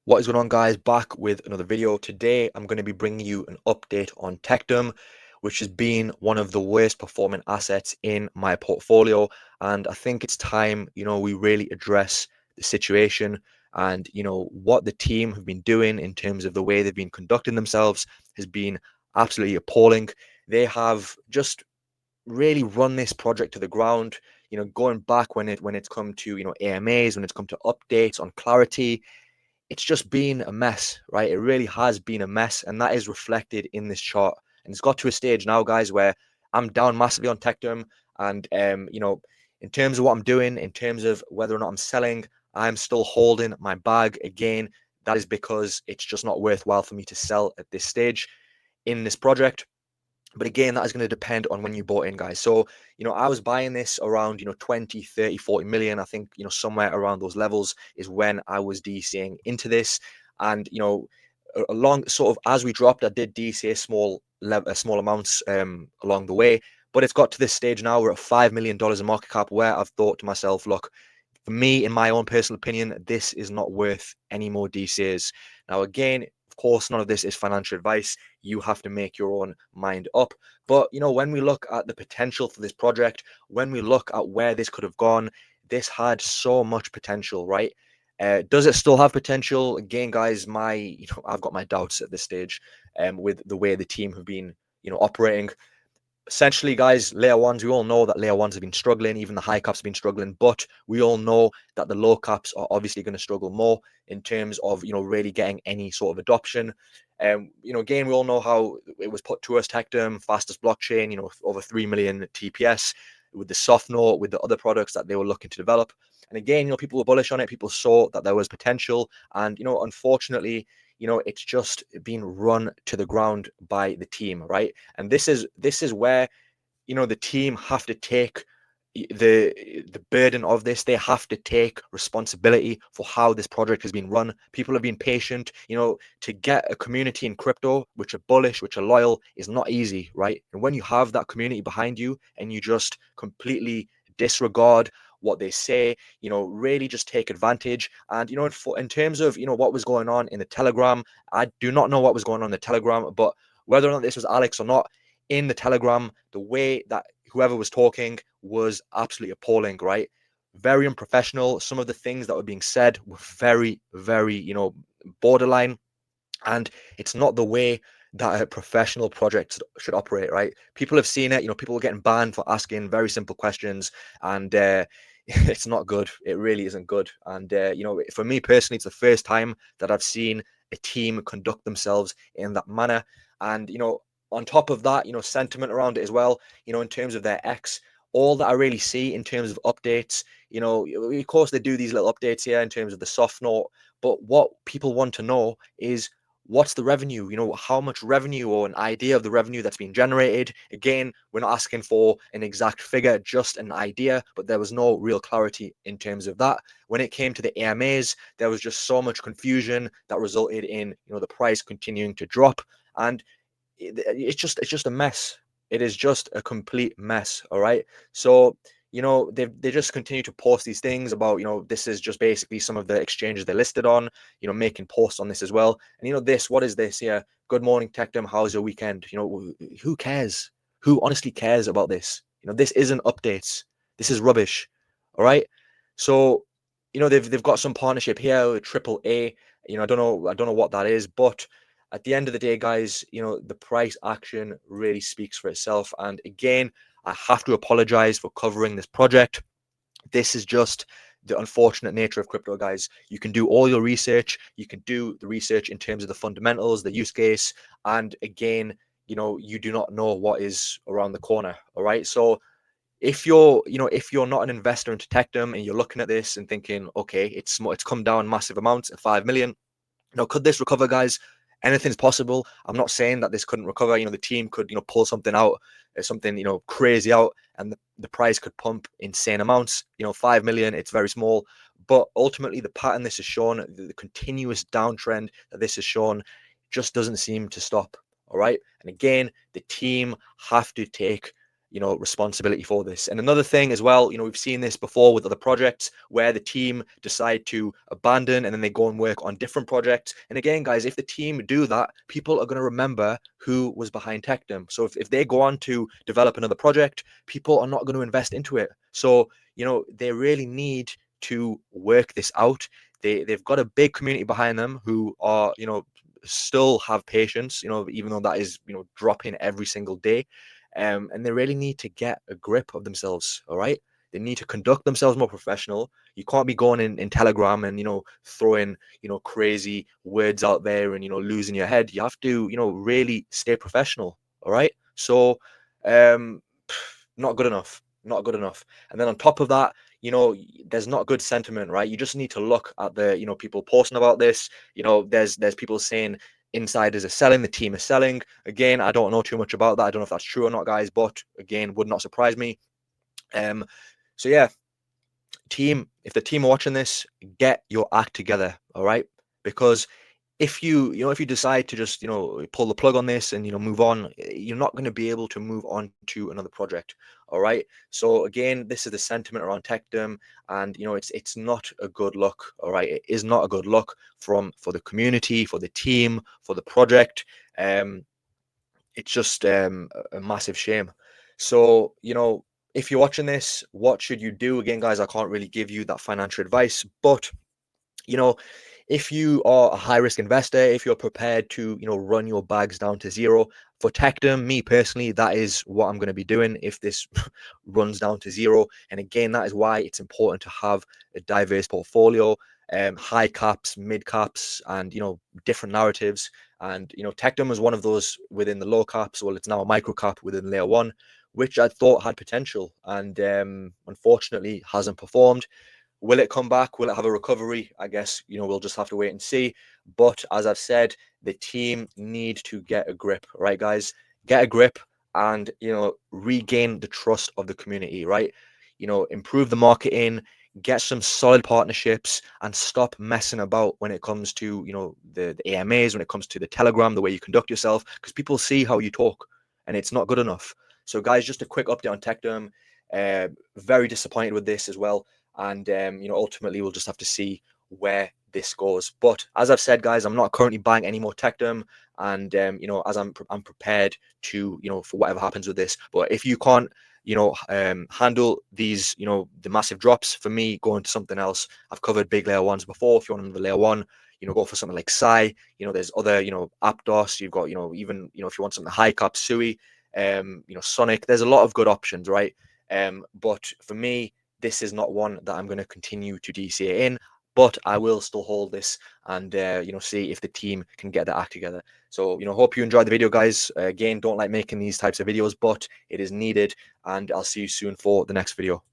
What is going on, guys? Back with another video. Today I'm going to be bringing you an update on Tectum, which has been one of the worst performing assets in my portfolio. And I think it's time, we really address the situation and, what the team have been doing in terms of the way they've been conducting themselves has been absolutely appalling. They have just really run this project to the ground, going back when it's come to, AMAs, when it's come to updates on clarity. It's just been a mess, right? It really has been a mess, and that is reflected in this chart. And it's got to a stage now, guys, where I'm down massively on Tectum, and in terms of what I'm doing, in terms of whether or not I'm selling, I'm still holding my bag. Again, that is because it's just not worthwhile for me to sell at this stage in this project. But again, that is going to depend on when you bought in, guys. So, I was buying this around, 20, 30, 40 million. I think, somewhere around those levels is when I was DCing into this. And, along sort of as we dropped, I did DC small amounts along the way. But it's got to this stage now, we're at $5 million in market cap, where I've thought to myself, look, for me, in my own personal opinion, this is not worth any more DCs. Now, again, of course, none of this is financial advice. You have to make your own mind up. But, when we look at the potential for this project, when we look at where this could have gone, this had so much potential, right? Does it still have potential? Again, guys, I've got my doubts at this stage, with the way the team have been, operating. Essentially, guys, layer ones, we all know that layer ones have been struggling, even the high caps have been struggling, but we all know that the low caps are obviously going to struggle more in terms of, really getting any sort of adoption. Again, we all know how it was put to us, Tectum, fastest blockchain, over 3 million TPS with the soft note, with the other products that they were looking to develop. And again, people were bullish on it. People saw that there was potential. And, unfortunately, it's just being run to the ground by the team, right? And this is where, the team have to take the burden of this. They have to take responsibility for how this project has been run. People have been patient. To get a community in crypto which are bullish, which are loyal, is not easy, right? And when you have that community behind you and you just completely disregard what they say, really just take advantage. And in terms of what was going on in the Telegram, I do not know what was going on in the Telegram, but whether or not this was Alex or not, in the Telegram, the way that whoever was talking was absolutely appalling, right? Very unprofessional. Some of the things that were being said were very, very, borderline. And it's not the way that a professional project should operate, right? People have seen it. People are getting banned for asking very simple questions, and it's not good. It really isn't good. And for me personally, it's the first time that I've seen a team conduct themselves in that manner. And on top of that, sentiment around it as well. In terms of their X, all that I really see in terms of updates, of course they do these little updates here in terms of the soft note, but what people want to know is, what's the revenue? How much revenue, or an idea of the revenue that's being generated. Again, we're not asking for an exact figure, just an idea, but there was no real clarity in terms of that. When it came to the AMAs, there was just so much confusion that resulted in, the price continuing to drop. And it's just a mess. It is just a complete mess. All right. So they just continue to post these things about, this is just basically some of the exchanges they listed on, making posts on this as well. And what is this here? Good morning, Tectum, how's your weekend? Who cares? Who honestly cares about this? This isn't updates. This is rubbish. All right. So they've got some partnership here with Triple A. I don't know what that is, but at the end of the day, guys, the price action really speaks for itself. And again, I have to apologize for covering this project. This is just the unfortunate nature of crypto, guys. You can do all your research. You can do the research in terms of the fundamentals, the use case. And again, you do not know what is around the corner. All right. So if you're not an investor into Tectum and you're looking at this and thinking, okay, it's come down massive amounts at 5 million. Could this recover, guys? Anything's possible. I'm not saying that this couldn't recover. The team could, pull something out, something, crazy out, and the price could pump insane amounts. 5 million, it's very small. But ultimately, the pattern this has shown, the continuous downtrend that this has shown, just doesn't seem to stop. All right. And again, the team have to take responsibility for this. And another thing as well, we've seen this before with other projects where the team decide to abandon and then they go and work on different projects. And again, guys, if the team do that, people are going to remember who was behind Tectum. So if they go on to develop another project, people are not going to invest into it. So they really need to work this out. They've got a big community behind them who are still have patience, even though that is dropping every single day. And they really need to get a grip of themselves. All right, they need to conduct themselves more professional. You can't be going in Telegram and throwing crazy words out there and losing your head. You have to really stay professional. All right, so um not good enough, not good enough. And then on top of that, there's not good sentiment, right? You just need to look at the people posting about this. There's people saying insiders are selling, the team is selling. Again, I don't know too much about that. I don't know if that's true or not, guys, but again, would not surprise me. So yeah, team, if the team are watching this, get your act together, all right? Because if you decide to just pull the plug on this and move on, you're not going to be able to move on to another project. All right, so again, this is the sentiment around Tectum, and it's not a good look. All right, it is not a good look for the community, for the team, for the project. It's just a massive shame. So if you're watching this, what should you do? Again, guys, I can't really give you that financial advice, but if you are a high risk investor, if you're prepared to run your bags down to zero, for Tectum, me personally, that is what I'm going to be doing if this runs down to zero. And again, that is why it's important to have a diverse portfolio, high caps, mid caps, and different narratives. And Tectum is one of those within the low caps. Well, it's now a micro cap within layer one, which I thought had potential, and unfortunately hasn't performed. Will it come back? Will it have a recovery? I guess, we'll just have to wait and see. But as I've said, the team need to get a grip, right, guys? Get a grip and, regain the trust of the community, right? Improve the marketing, get some solid partnerships, and stop messing about when it comes to, the AMAs, when it comes to the Telegram, the way you conduct yourself, because people see how you talk and it's not good enough. So, guys, just a quick update on Tectum. Very disappointed with this as well. And ultimately we'll just have to see where this goes. But as I've said, guys, I'm not currently buying any more Tectum, and as I'm prepared to for whatever happens with this. But if you can't handle these the massive drops, for me, go into something else. I've covered big layer ones before. If you want another layer one, go for something like Psy. There's other Aptos. You've got even if you want something high cap, Sui, Sonic. There's a lot of good options, right? But for me, this is not one that I'm going to continue to DCA in, but I will still hold this and see if the team can get their act together. So hope you enjoyed the video, guys. Again, don't like making these types of videos, but it is needed, and I'll see you soon for the next video.